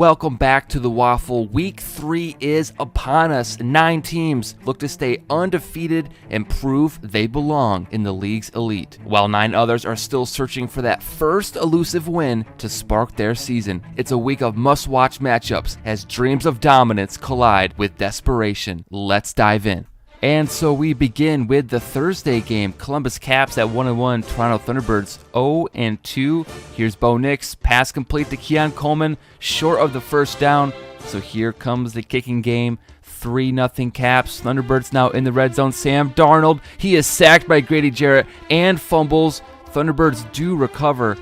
Welcome back to the WAFL. Week 3 is upon us. 9 teams look to stay undefeated and prove they belong in the league's elite, while 9 others are still searching for that first elusive win to spark their season. It's a week of must-watch matchups as dreams of dominance collide with desperation. Let's dive in. And so we begin with the Thursday game. Columbus Caps at 1-1, Toronto Thunderbirds 0-2. Here's Bo Nix, pass complete to Keon Coleman, short of the first down. So here comes the kicking game. 3-0 Caps. Thunderbirds now in the red zone. Sam Darnold, he is sacked by Grady Jarrett and fumbles. Thunderbirds do recover,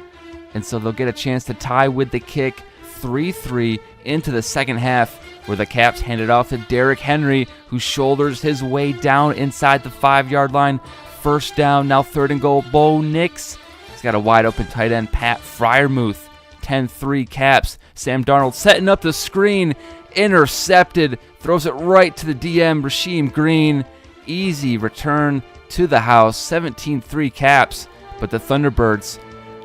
and so they'll get a chance to tie with the kick. 3-3 into the second half, where the Caps hand it off to Derrick Henry, who shoulders his way down inside the 5-yard line. First down, now 3rd and goal. Bo Nix, he's got a wide open tight end, Pat Freiermuth. 10-3 Caps. Sam Darnold setting up the screen, intercepted, throws it right to the DM, Rasheem Green. Easy return to the house. 17-3 Caps, but the Thunderbirds,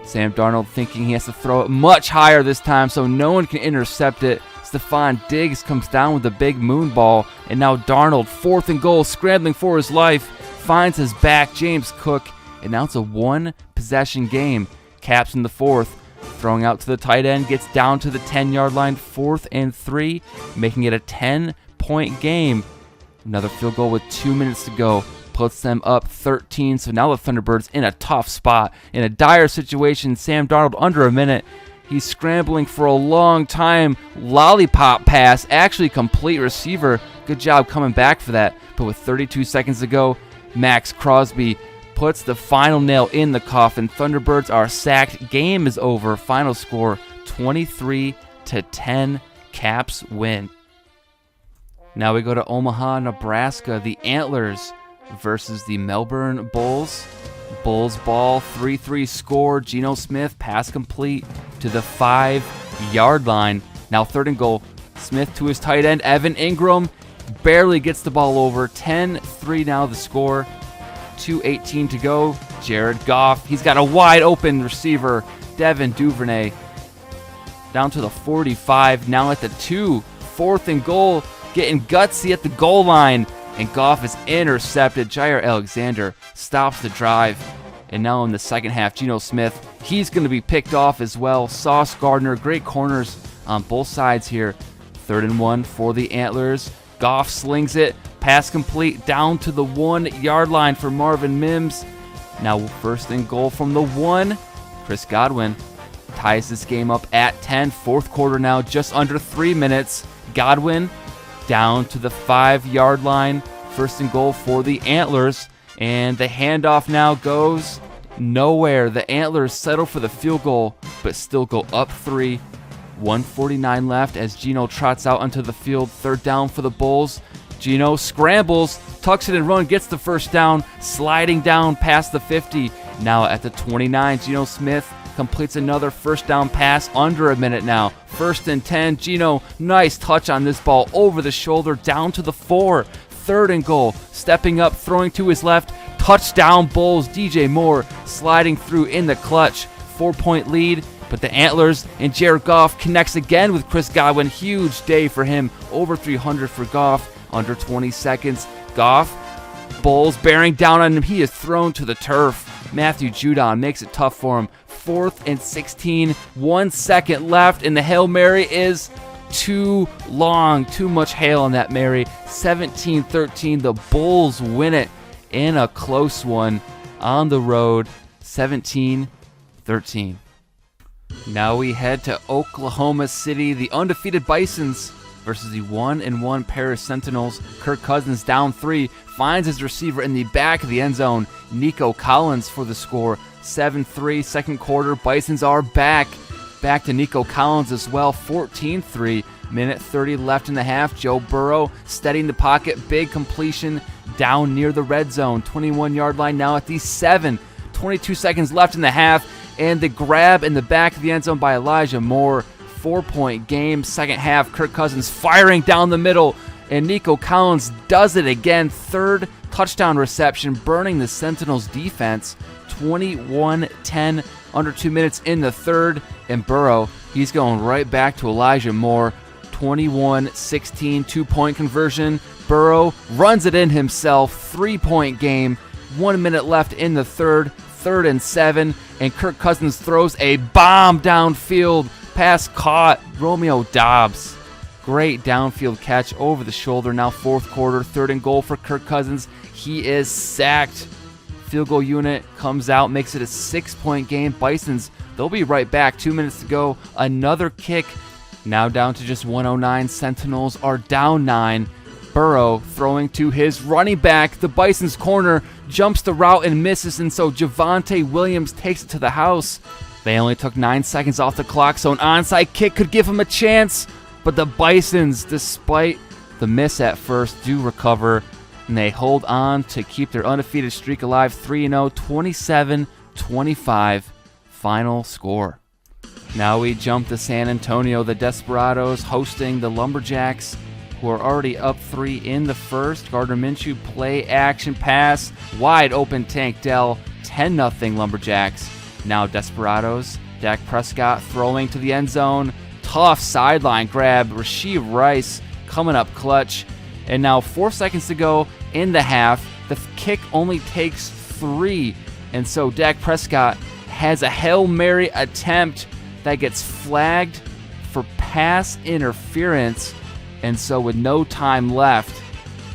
Sam Darnold thinking he has to throw it much higher this time so no one can intercept it. Stephon Diggs comes down with a big moon ball, and now Darnold, 4th and goal, scrambling for his life, finds his back, James Cook, and now it's a 1-possession game. Caps in the 4th, throwing out to the tight end, gets down to the 10-yard line, 4th and 3, making it a 10-point game. Another field goal with 2 minutes to go puts them up 13, so now the Thunderbirds in a tough spot, in a dire situation. Sam Darnold under a minute. He's scrambling for a long time. Lollipop pass, actually complete receiver. Good job coming back for that. But with 32 seconds to go, Max Crosby puts the final nail in the coffin. Thunderbirds are sacked. Game is over. Final score 23-10. Caps win. Now we go to Omaha, Nebraska. The Antlers versus the Melbourne Bulls. Bulls ball, 3-3 score. Geno Smith, pass complete to the 5-yard line. Now 3rd and goal. Smith to his tight end, Evan Ingram, barely gets the ball over. 10-3 now the score. 2:18 to go. Jared Goff, he's got a wide open receiver, Devin Duvernay. Down to the 45, now at the 2. 4th and goal, getting gutsy at the goal line. And Goff is intercepted. Jair Alexander stops the drive. And now in the second half, Geno Smith, he's going to be picked off as well. Sauce Gardner, great corners on both sides here. 3rd and 1 for the Antlers. Goff slings it. Pass complete down to the 1-yard line for Marvin Mims. Now 1st and goal from the 1. Chris Godwin ties this game up at 10. 4th quarter now, just under 3 minutes. Godwin down to the 5-yard line. 1st and goal for the Antlers. And the handoff now goes nowhere. The Antlers settle for the field goal, but still go up 3. 1:49 left as Geno trots out onto the field. 3rd down for the Bulls. Geno scrambles, tucks it and run, gets the first down, sliding down past the 50. Now at the 29, Geno Smith completes another first down pass, under a minute now. 1st and 10, Geno, nice touch on this ball, over the shoulder, down to the 4. 3rd and goal, stepping up, throwing to his left, touchdown Bulls. DJ Moore sliding through in the clutch, 4-point lead. But the Antlers and Jared Goff connects again with Chris Godwin. Huge day for him, over 300 for Goff, under 20 seconds. Goff, Bulls bearing down on him, he is thrown to the turf. Matthew Judon makes it tough for him. 4th and 16, 1 second left, and the Hail Mary is too long. Too much hail on that Mary. 17-13, the Bulls win it in a close one on the road. 17-13. Now we head to Oklahoma City. The undefeated Bisons versus the 1-1 Paris Sentinels. Kirk Cousins down 3, finds his receiver in the back of the end zone. Nico Collins for the score. 7-3, 2nd quarter. Bisons are back. Back to Nico Collins as well. 14-3, minute 30 left in the half. Joe Burrow steadying the pocket. Big completion down near the red zone. 21-yard line now at the 7. 22 seconds left in the half. And the grab in the back of the end zone by Elijah Moore. 4-point game. Second half, Kirk Cousins firing down the middle. And Nico Collins does it again. 3rd touchdown reception, burning the Sentinels defense. 21-10 under 2 minutes in the third. And Burrow, he's going right back to Elijah Moore. 21-16, 2-point conversion. Burrow runs it in himself. 3-point game. 1 minute left in the third. 3rd and 7. And Kirk Cousins throws a bomb downfield. Pass caught. Romeo Dobbs. Great downfield catch over the shoulder. Now fourth quarter, 3rd and goal for Kirk Cousins. He is sacked. Field goal unit comes out, makes it a 6-point game. Bisons, they'll be right back. 2 minutes to go. Another kick. Now down to just 109. Sentinels are down 9. Burrow throwing to his running back. The Bison's corner jumps the route and misses, and so Javonte Williams takes it to the house. They only took 9 seconds off the clock, so an onside kick could give him a chance. But the Bisons, despite the miss at first, do recover, and they hold on to keep their undefeated streak alive. 3-0, 27-25 final score. Now we jump to San Antonio. The Desperados hosting the Lumberjacks, who are already up 3 in the first. Gardner Minshew play action pass, wide open Tank Dell, 10-0 Lumberjacks. Now Desperados, Dak Prescott throwing to the end zone. Tough sideline grab. Rashee Rice coming up clutch. And now 4 seconds to go in the half. The kick only takes 3. And so Dak Prescott has a Hail Mary attempt that gets flagged for pass interference. And so with no time left,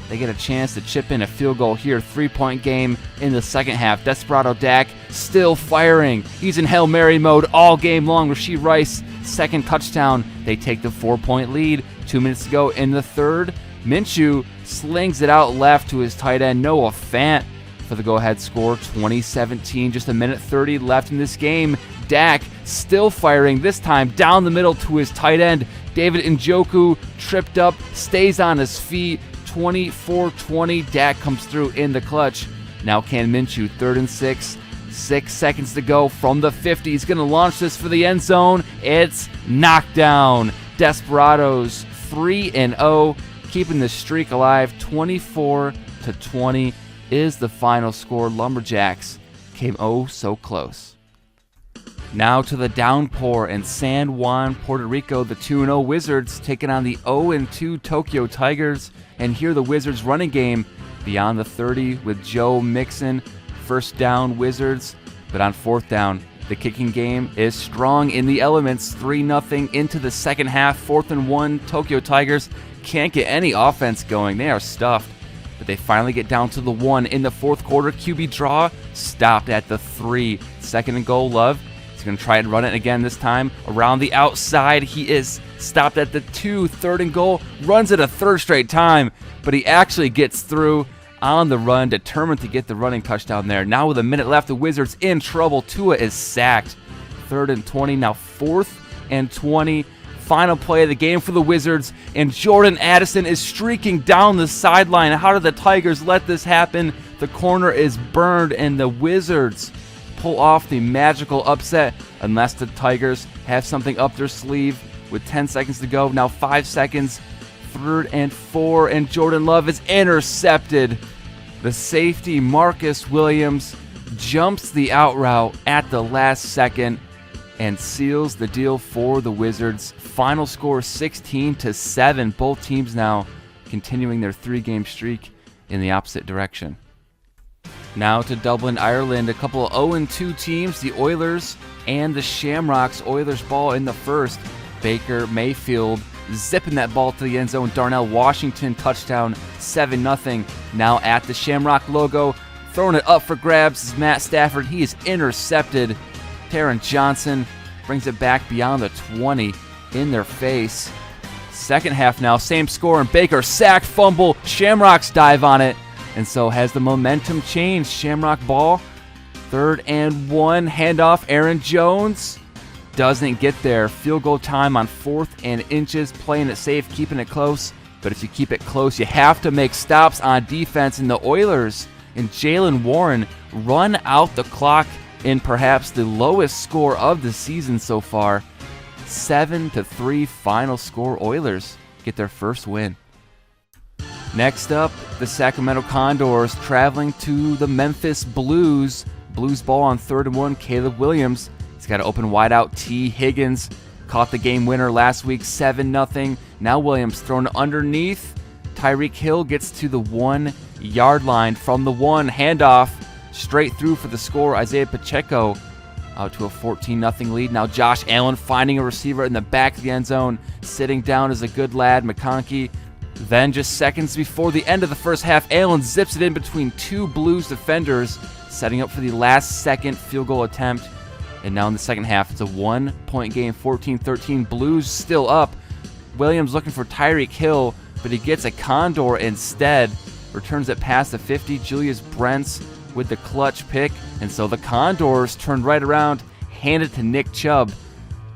they get a chance to chip in a field goal here. 3-point game in the second half. Desperado Dak still firing. He's in Hail Mary mode all game long. Rashee Rice, second touchdown. They take the 4-point lead. 2 minutes to go in the third. Minshew slings it out left to his tight end, Noah Fant, for the go-ahead score. 20-17, just a minute 30 left in this game. Dak still firing, this time down the middle to his tight end. David Njoku tripped up, stays on his feet. 24-20, Dak comes through in the clutch. Now can Minshew, 3rd and 6. 6 seconds to go from the 50. He's going to launch this for the end zone. It's knocked down. Desperados 3-0, keeping the streak alive. 24-20 is the final score. Lumberjacks came oh so close. Now to the downpour in San Juan, Puerto Rico. The 2-0 Wizards taking on the 0-2 Tokyo Tigers. And here the Wizards running game beyond the 30 with Joe Mixon. First down Wizards, but on 4th down, the kicking game is strong in the elements. 3-0 into the second half. 4th and 1, Tokyo Tigers can't get any offense going. They are stuffed, but they finally get down to the 1 in the fourth quarter. QB draw stopped at the 3. 2nd and goal, Love. He's going to try and run it again this time. Around the outside, he is stopped at the 2. 3rd and goal, runs it a 3rd straight time, but he actually gets through on the run, determined to get the running touchdown there. Now with a minute left, the Wizards in trouble. Tua is sacked. 3rd and 20, now 4th and 20. Final play of the game for the Wizards, and Jordan Addison is streaking down the sideline. How did the Tigers let this happen? The corner is burned, and the Wizards pull off the magical upset, unless the Tigers have something up their sleeve. With 10 seconds to go, now 5 seconds. 3rd and 4, and Jordan Love is intercepted. The safety, Marcus Williams, jumps the out route at the last second and seals the deal for the Wizards. Final score 16-7. Both teams now continuing their 3-game streak in the opposite direction. Now to Dublin, Ireland. A couple of 0-2 teams, the Oilers and the Shamrocks. Oilers ball in the first. Baker Mayfield zipping that ball to the end zone. Darnell Washington touchdown, 7-0. Now at the Shamrock logo, throwing it up for grabs is Matt Stafford. He is intercepted. Taron Johnson brings it back beyond the 20 in their face. Second half now, same score, and Baker sack, fumble. Shamrocks dive on it, and so has the momentum changed. Shamrock ball, 3rd and 1, handoff. Aaron Jones doesn't get there. Field goal time on 4th and inches, playing it safe, keeping it close. But if you keep it close, you have to make stops on defense. And the Oilers and Jalen Warren run out the clock in perhaps the lowest score of the season so far. 7-3 final score. Oilers get their first win. Next up, the Sacramento Condors traveling to the Memphis Blues. Blues ball on 3rd and 1. Caleb Williams got an open wide out. T. Higgins caught the game winner last week, 7-0. Now Williams throwing it underneath. Tyreek Hill gets to the 1-yard line from the 1. Handoff straight through for the score. Isaiah Pacheco out to a 14-0 lead. Now Josh Allen finding a receiver in the back of the end zone. Sitting down is a good lad, McConkey. Then just seconds before the end of the first half, Allen zips it in between two Blues defenders, setting up for the last second field goal attempt. And now in the second half, it's a 1-point game, 14-13. Blues still up. Williams looking for Tyreek Hill, but he gets a Condor instead. Returns it past the 50. Julius Brents with the clutch pick. And so the Condors turned right around, handed to Nick Chubb.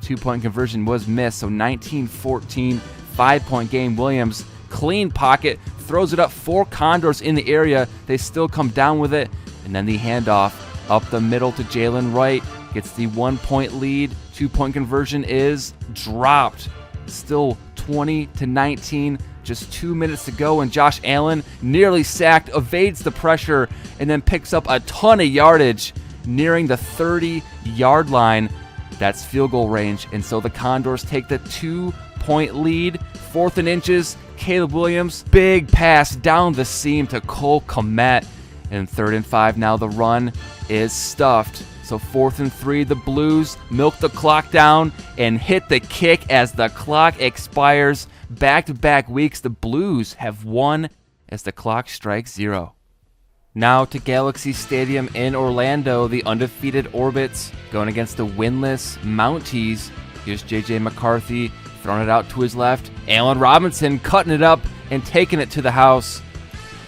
2-point conversion was missed, so 19-14, 5-point game. Williams, clean pocket, throws it up. 4 Condors in the area. They still come down with it. And then the handoff up the middle to Jalen Wright. Gets the 1-point lead. 2-point conversion is dropped. Still 20-19. Just 2 minutes to go, and Josh Allen, nearly sacked, evades the pressure, and then picks up a ton of yardage nearing the 30-yard line. That's field goal range, and so the Condors take the 2-point lead. 4th and inches, Caleb Williams, big pass down the seam to Cole Kmet. And 3rd and 5, now the run is stuffed. So 4th and 3, the Blues milk the clock down and hit the kick as the clock expires. Back-to-back weeks, the Blues have won as the clock strikes 0. Now to Galaxy Stadium in Orlando, the undefeated Orbits going against the winless Mounties. Here's J.J. McCarthy throwing it out to his left. Allen Robinson cutting it up and taking it to the house.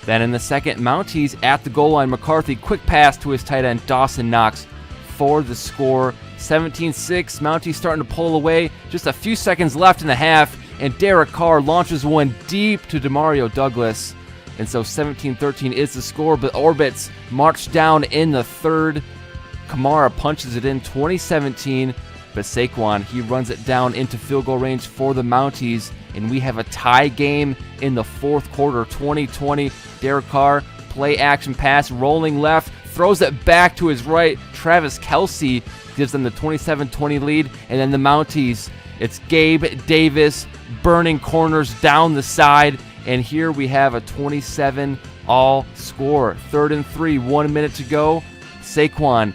Then in the second, Mounties at the goal line. McCarthy, quick pass to his tight end, Dawson Knox, for the score. 17-6, Mounties starting to pull away. Just a few seconds left in the half, and Derek Carr launches one deep to Demario Douglas. And so 17-13 is the score, but Orbits march down in the third. Kamara punches it in 2017, but Saquon, he runs it down into field goal range for the Mounties, and we have a tie game in the fourth quarter, 20-20. Derek Carr, play action pass, rolling left, throws it back to his right. Travis Kelce gives them the 27-20 lead, and then the Mounties, it's Gabe Davis burning corners down the side, and here we have a 27-all score. 3rd and 3, 1 minute to go. Saquon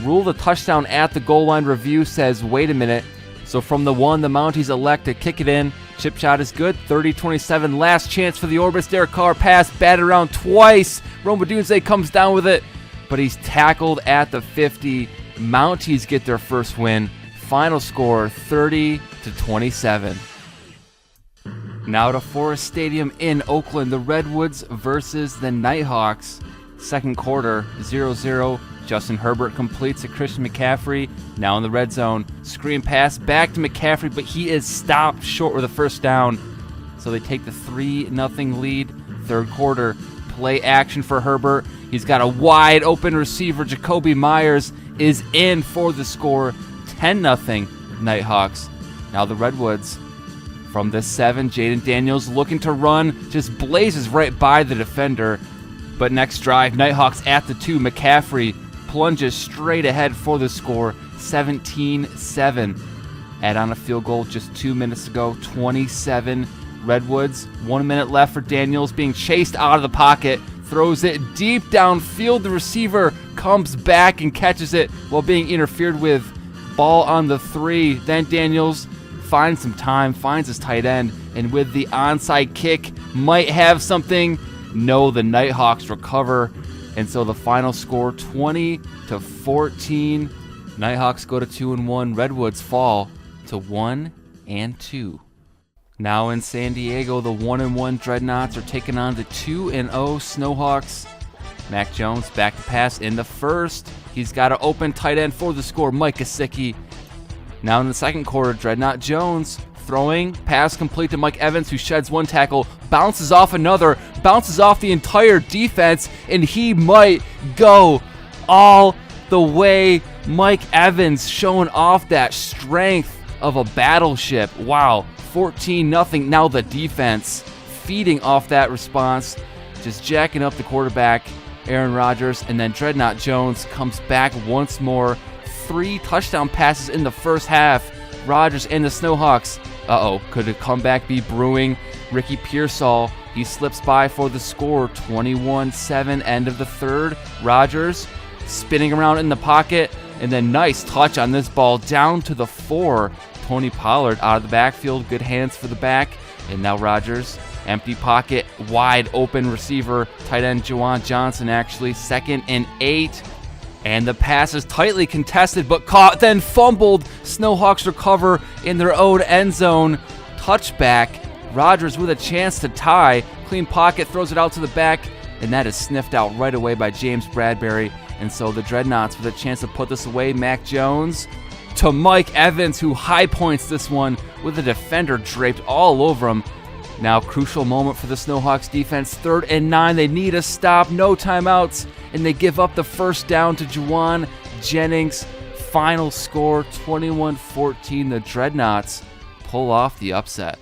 ruled a touchdown at the goal line. Review says, wait a minute. So from the 1, the Mounties elect to kick it in. Chip shot is good. 30-27, last chance for the Orbits. Derek Carr pass, batted around twice. Roma Dunze comes down with it, but he's tackled at the 50. Mounties get their first win. Final score, 30-27. Now to Forest Stadium in Oakland, the Redwoods versus the Nighthawks. Second quarter, 0-0. Justin Herbert completes to Christian McCaffrey. Now in the red zone. Screen pass back to McCaffrey, but he is stopped short with a first down. So they take the 3-0 lead. Third quarter, play action for Herbert. He's got a wide open receiver. Jacoby Myers is in for the score. 10-0 Nighthawks. Now the Redwoods. From the 7, Jaden Daniels looking to run, just blazes right by the defender. But next drive, Nighthawks at the 2. McCaffrey plunges straight ahead for the score, 17-7. Add on a field goal just 2 minutes to go, 27 Redwoods. 1 minute left for Daniels, being chased out of the pocket. Throws it deep downfield. The receiver comes back and catches it while being interfered with. Ball on the 3. Then Daniels finds some time, finds his tight end, and with the onside kick, might have something. No, the Nighthawks recover, and so the final score, 20-14. Nighthawks go to 2-1. Redwoods fall to 1-2. Now in San Diego, the 1-1 Dreadnoughts are taking on the 2-0 Snowhawks. Mac Jones back to pass in the first. He's got an open tight end for the score, Mike Gesicki. Now in the second quarter, Dreadnought Jones throwing, pass complete to Mike Evans, who sheds one tackle, bounces off another, bounces off the entire defense, and he might go all the way. Mike Evans showing off that strength of a battleship. Wow, 14-0. Now the defense feeding off that response, just jacking up the quarterback, Aaron Rodgers, and then Dreadnought Jones comes back once more. 3 touchdown passes in the first half. Rogers and the Snowhawks. Could a comeback be brewing? Ricky Pearsall, he slips by for the score. 21-7, end of the third. Rogers spinning around in the pocket, and then nice touch on this ball down to the 4. Tony Pollard out of the backfield, good hands for the back. And now Rogers, empty pocket, wide open receiver, tight end Juwan Johnson actually, 2nd and 8. And the pass is tightly contested, but caught, then fumbled. Snowhawks recover in their own end zone. Touchback. Rogers with a chance to tie. Clean pocket, throws it out to the back, and that is sniffed out right away by James Bradbury. And so the Dreadnoughts with a chance to put this away. Mac Jones to Mike Evans, who high points this one with a defender draped all over him. Now, crucial moment for the Snowhawks defense. 3rd and 9. They need a stop. No timeouts. And they give up the first down to Juwan Jennings. Final score, 21-14. The Dreadnoughts pull off the upset.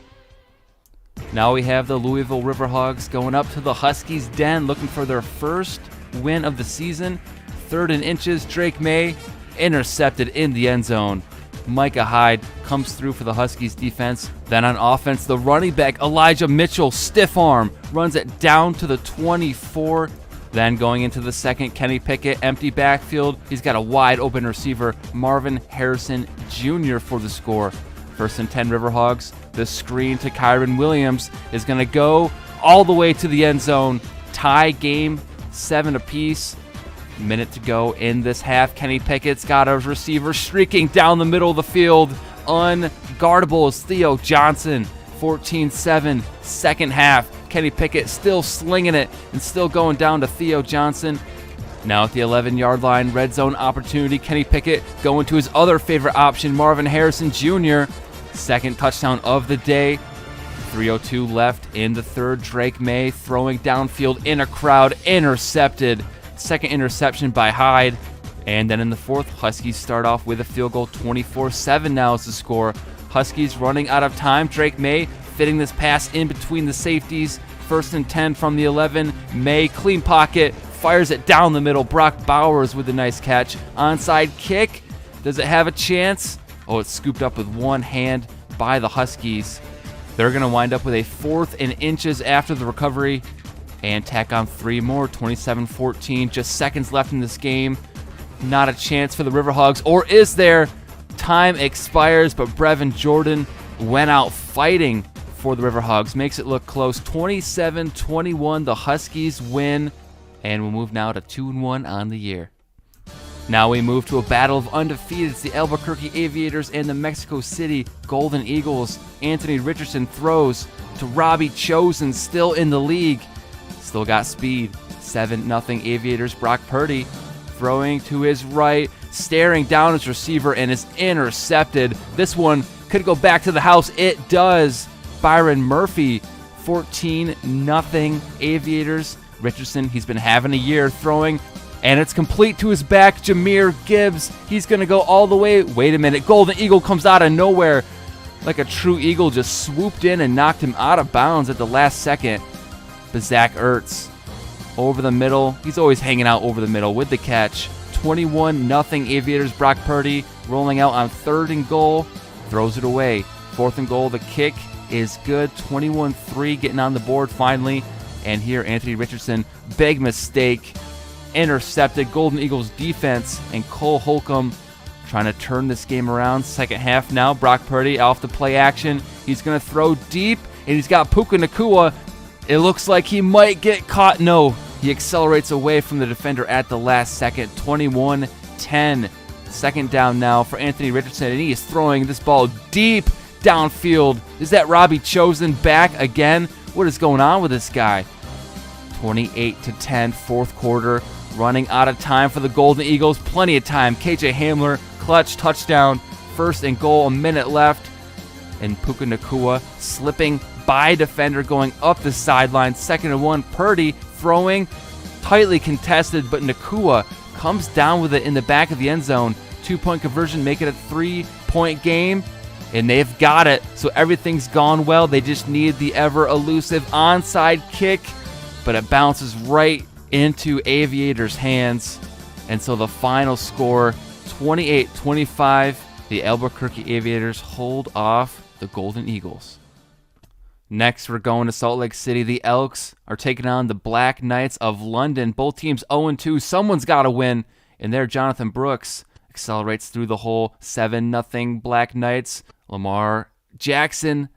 Now we have the Louisville Riverhogs going up to the Huskies' den, looking for their first win of the season. 3rd and inches. Drake May intercepted in the end zone. Micah Hyde comes through for the Huskies defense. Then on offense, the running back Elijah Mitchell, stiff arm, runs it down to the 24. Then going into the second, Kenny Pickett, empty backfield. He's got a wide open receiver, Marvin Harrison Jr. for the score. 1st and 10 Riverhogs. The screen to Kyron Williams is going to go all the way to the end zone. Tie game, 7 apiece. Minute to go in this half. Kenny Pickett's got a receiver streaking down the middle of the field. Unguardable is Theo Johnson. 14-7, second half. Kenny Pickett still slinging it and still going down to Theo Johnson. Now at the 11-yard line, red zone opportunity. Kenny Pickett going to his other favorite option, Marvin Harrison Jr. Second touchdown of the day. 3:02 left in the third. Drake May throwing downfield in a crowd, intercepted. Second interception by Hyde. And then in the fourth, Huskies start off with a field goal. 24-7 now is the score. Huskies running out of time. Drake May fitting this pass in between the safeties. 1st and 10 from the 11. May, clean pocket, fires it down the middle. Brock Bowers with a nice catch. Onside kick. Does it have a chance? Oh, it's scooped up with one hand by the Huskies. They're going to wind up with a 4th and inches after the recovery and tack on 3 more. 27-14. Just seconds left in this game. Not a chance for the Riverhogs, or is there? Time expires, but Brevin Jordan went out fighting for the Riverhogs. Makes it look close. 27-21, the Huskies win. And we'll move now to 2-1 on the year. Now we move to a battle of undefeated. It's the Albuquerque Aviators and the Mexico City Golden Eagles. Anthony Richardson throws to Robbie Chosen, still in the league. Still got speed. 7-0 Aviators. Brock Purdy throwing to his right, staring down his receiver, and is intercepted. This one could go back to the house. It does. Byron Murphy, 14-0 Aviators. Richardson, he's been having a year throwing, and it's complete to his back. Jahmyr Gibbs, he's going to go all the way. Wait a minute. Golden Eagle comes out of nowhere. Like a true eagle, just swooped in and knocked him out of bounds at the last second. But Zach Ertz over the middle. He's always hanging out over the middle with the catch. 21-0 Aviators. Brock Purdy rolling out on 3rd and goal. Throws it away. 4th and goal. The kick is good. 21-3 getting on the board finally. And here Anthony Richardson, big mistake. Intercepted. Golden Eagles defense and Cole Holcomb trying to turn this game around. Second half now. Brock Purdy off the play action. He's going to throw deep, and he's got Puka Nacua. It looks like he might get caught. No, he accelerates away from the defender at the last second. 21-10. Second down now for Anthony Richardson, and he is throwing this ball deep downfield. Is that Robbie Chosen back again? What is going on with this guy? 28-10, fourth quarter. Running out of time for the Golden Eagles. Plenty of time. KJ Hamler, clutch touchdown. 1st and goal, a minute left. And Puka Nacua slipping by defender going up the sideline. 2nd and 1. Purdy throwing, tightly contested, but Nacua comes down with it in the back of the end zone. 2-point conversion, make it a 3-point game. And they've got it. So everything's gone well. They just need the ever-elusive onside kick. But it bounces right into Aviators' hands. And so the final score, 28-25, the Albuquerque Aviators hold off the Golden Eagles. Next, we're going to Salt Lake City. The Elks are taking on the Black Knights of London. Both teams 0-2. Someone's got to win. And there, Jonathan Brooks accelerates through the hole. 7-0 Black Knights. Lamar Saxon.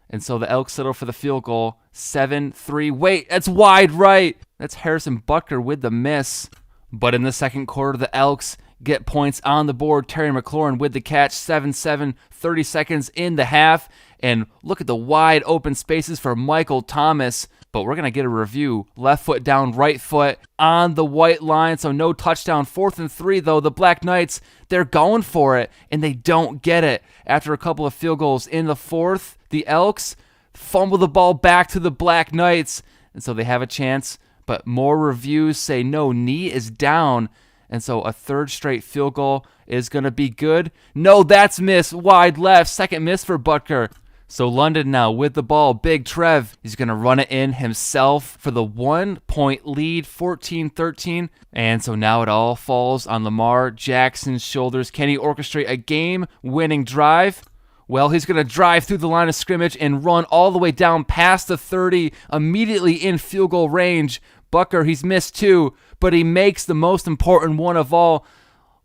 And so the Elks settle for the field goal. 7-3. Wait, that's wide right. That's Harrison Butker with the miss. But in the second quarter, the Elks get points on the board. Terry McLaurin with the catch. 7-7. 30 seconds in the half. And look at the wide open spaces for Michael Thomas. But we're going to get a review. Left foot down, right foot on the white line. So no touchdown. 4th and 3, though. The Black Knights, they're going for it, and they don't get it. After a couple of field goals in the fourth, the Elks fumble the ball back to the Black Knights. And so they have a chance. But more reviews say no, knee is down. And so a third straight field goal is going to be good. No, that's missed. Wide left. Second miss for Butker. So London now with the ball. Big Trev, he's going to run it in himself for the 1-point lead, 14-13. And so now it all falls on Lamar Jackson's shoulders. Can he orchestrate a game-winning drive? Well, he's going to drive through the line of scrimmage and run all the way down past the 30, immediately in field goal range. Butker, he's missed 2, but he makes the most important one of all,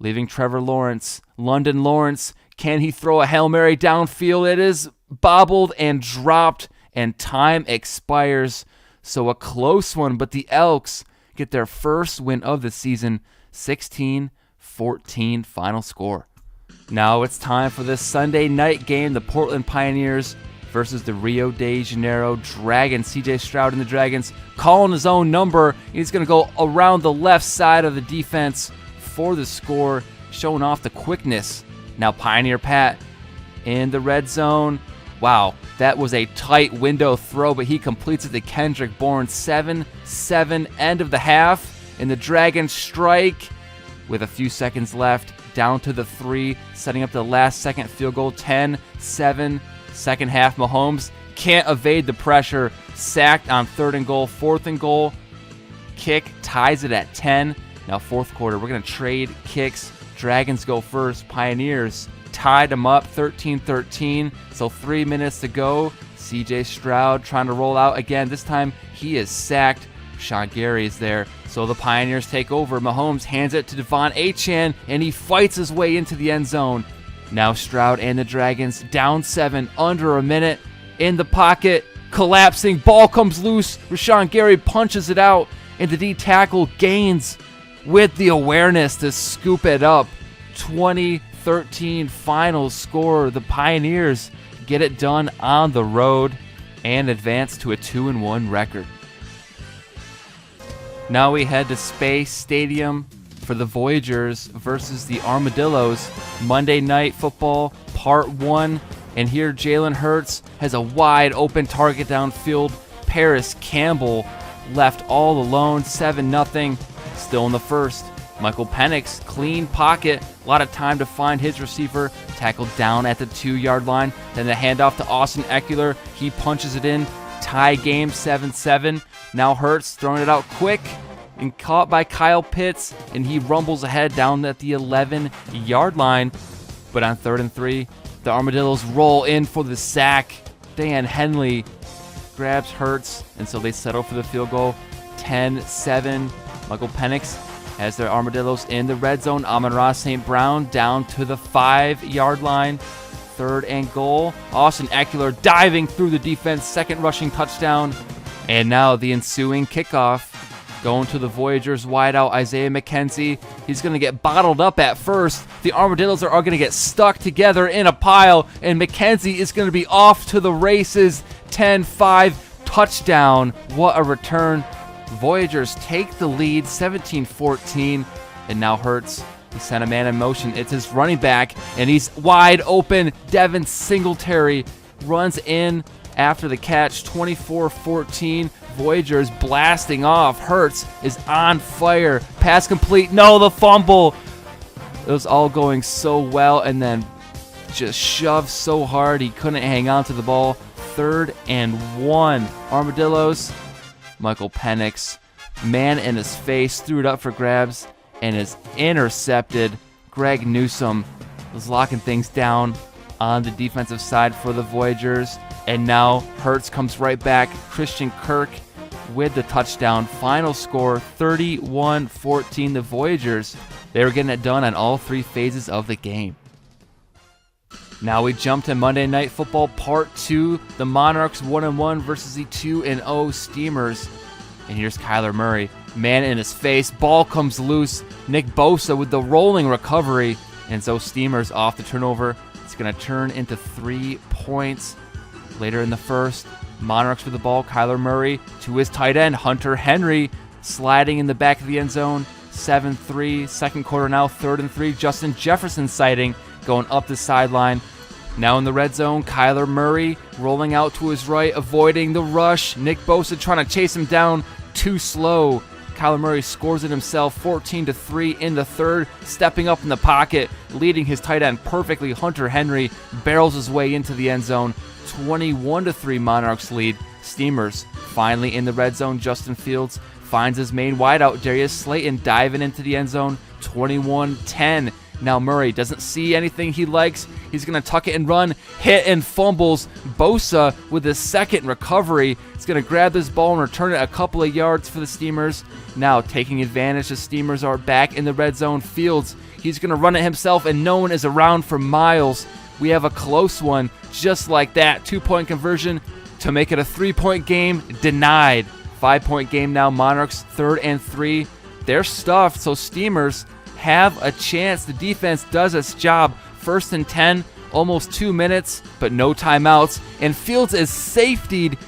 leaving Trevor Lawrence. London Lawrence, can he throw a Hail Mary downfield? It is bobbled and dropped, and time expires. So a close one, but the Elks get their first win of the season, 16-14 final score. Now it's time for this Sunday night game, the Portland Pioneers versus the Rio de Janeiro Dragons. CJ Stroud and the Dragons calling his own number. He's going to go around the left side of the defense for the score, showing off the quickness. Now Pioneer Pat in the red zone. Wow, that was a tight window throw, but he completes it to Kendrick Bourne. 7-7, end of the half, and the Dragons strike with a few seconds left, down to the 3, setting up the last second field goal. 10-7, second half. Mahomes can't evade the pressure, sacked on 3rd and goal. 4th and goal, kick ties it at 10. Now fourth quarter, we're going to trade kicks. Dragons go first. Pioneers tied them up 13-13. So 3 minutes to go. CJ Stroud trying to roll out again. This time he is sacked. Sean Gary is there. So the Pioneers take over. Mahomes hands it to Devon Achane, and he fights his way into the end zone. Now Stroud and the Dragons down 7, under a minute. In the pocket, collapsing. Ball comes loose. Rashawn Gary punches it out, and the D tackle gains with the awareness to scoop it up. 20-13 final score. The Pioneers get it done on the road and advance to a 2-1 record. Now we head to Space Stadium for the Voyagers versus the Armadillos. Monday Night Football, Part 1. And here Jalen Hurts has a wide open target downfield. Paris Campbell left all alone, 7-0. Still in the first. Michael Penix, clean pocket. A lot of time to find his receiver. Tackled down at the 2-yard line. Then the handoff to Austin Eckler. He punches it in. Tie game, 7-7. Now Hurts throwing it out quick and caught by Kyle Pitts, and he rumbles ahead down at the 11-yard line. But on 3rd and 3, the Armadillos roll in for the sack. Dan Henley grabs Hurts, and so they settle for the field goal. 10-7. Michael Penix has their Armadillos in the red zone. Amon-Ra St. Brown down to the 5-yard line. 3rd and goal. Austin Eckler diving through the defense. Second rushing touchdown. And now the ensuing kickoff. Going to the Voyagers wideout, Isaiah McKenzie. He's going to get bottled up at first. The Armadillos are going to get stuck together in a pile, and McKenzie is going to be off to the races. 10-5, touchdown. What a return. Voyagers take the lead, 17-14, and now Hurts. He sent a man in motion. It's his running back, and he's wide open. Devin Singletary runs in after the catch, 24-14. Voyagers blasting off. Hurts is on fire. Pass complete. No, the fumble. It was all going so well, and then just shoved so hard he couldn't hang on to the ball. 3rd and 1. Armadillos. Michael Penix, man in his face, threw it up for grabs, and is intercepted. Greg Newsome was locking things down on the defensive side for the Voyagers. And now Hurts comes right back. Christian Kirk with the touchdown. Final score 31-14. The Voyagers, they were getting it done on all three phases of the game. Now we jump to Monday Night Football Part 2. The Monarchs 1-1 versus the 2-0 Steamers. And here's Kyler Murray. Man in his face. Ball comes loose. Nick Bosa with the rolling recovery. And so Steamers off the turnover. It's going to turn into 3 points. Later in the first, Monarchs with the ball. Kyler Murray to his tight end, Hunter Henry, sliding in the back of the end zone. 7-3. Second quarter now, 3rd and 3. Justin Jefferson sighting, going up the sideline. Now in the red zone, Kyler Murray rolling out to his right, avoiding the rush. Nick Bosa trying to chase him down, too slow. Kyler Murray scores it himself, 14-3 in the third, stepping up in the pocket, leading his tight end perfectly. Hunter Henry barrels his way into the end zone. 21-3 Monarchs lead. Steamers finally in the red zone. Justin Fields finds his main wideout, Darius Slayton, diving into the end zone. 21-10. Now Murray doesn't see anything he likes. He's going to tuck it and run. Hit and fumbles. Bosa with his second recovery. He's going to grab this ball and return it a couple of yards for the Steamers. Now taking advantage, the Steamers are back in the red zone. Fields, he's going to run it himself, and no one is around for miles. We have a close one just like that. 2-point conversion to make it a 3-point game. Denied. 5-point game now. Monarchs 3rd and 3. They're stuffed, so Steamers have a chance. The defense does its job. 1st and 10, almost 2 minutes, but no timeouts. And Fields is safetied.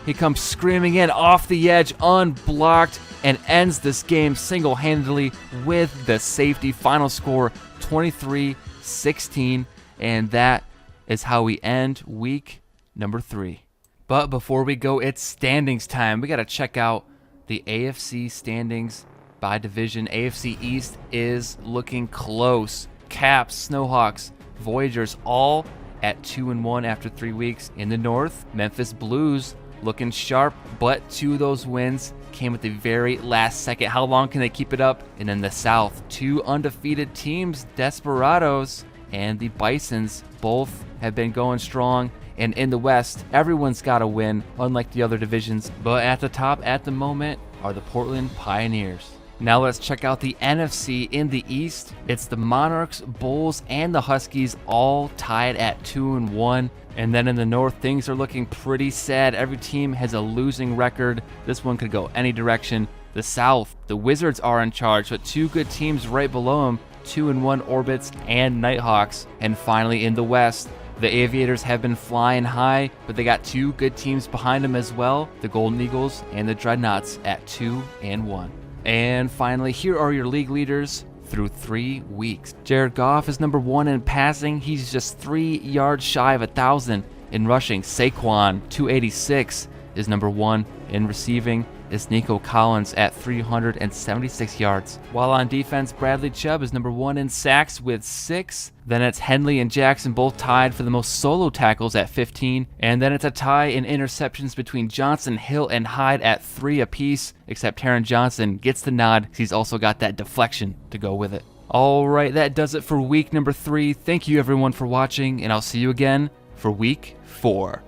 He comes screaming in off the edge, unblocked, and ends this game single-handedly with the safety. Final score 23-16, and that is how we end week number 3. But before we go, it's standings time. We got to check out the AFC standings by division. AFC East is looking close. Caps, Snowhawks, Voyagers all at 2-1 after 3 weeks. In the North, Memphis Blues looking sharp, but 2 of those wins came at the very last second. How long can they keep it up? And in the South, 2 undefeated teams, Desperados and the Bisons, both have been going strong. And in the West, everyone's got a win, unlike the other divisions. But at the top at the moment are the Portland Pioneers. Now let's check out the NFC. In the East, it's the Monarchs, Bulls, and the Huskies all tied at 2-1. And then in the North, things are looking pretty sad. Every team has a losing record. This one could go any direction. The South, the Wizards are in charge, but 2 good teams right below them, 2-1 Orbits and Nighthawks. And finally in the West, the Aviators have been flying high, but they got 2 good teams behind them as well, the Golden Eagles and the Dreadnoughts at 2-1. And finally, here are your league leaders through 3 weeks. Jared Goff is number 1 in passing. He's just 3 yards shy of 1,000 in rushing. Saquon, 286, is number 1 in receiving. Is Nico Collins at 376 yards. While on defense, Bradley Chubb is number 1 in sacks with 6. Then it's Henley and Jackson both tied for the most solo tackles at 15. And then it's a tie in interceptions between Johnson, Hill, and Hyde at 3 apiece, except Taron Johnson gets the nod because he's also got that deflection to go with it. All right, that does it for week number 3. Thank you everyone for watching, and I'll see you again for week 4.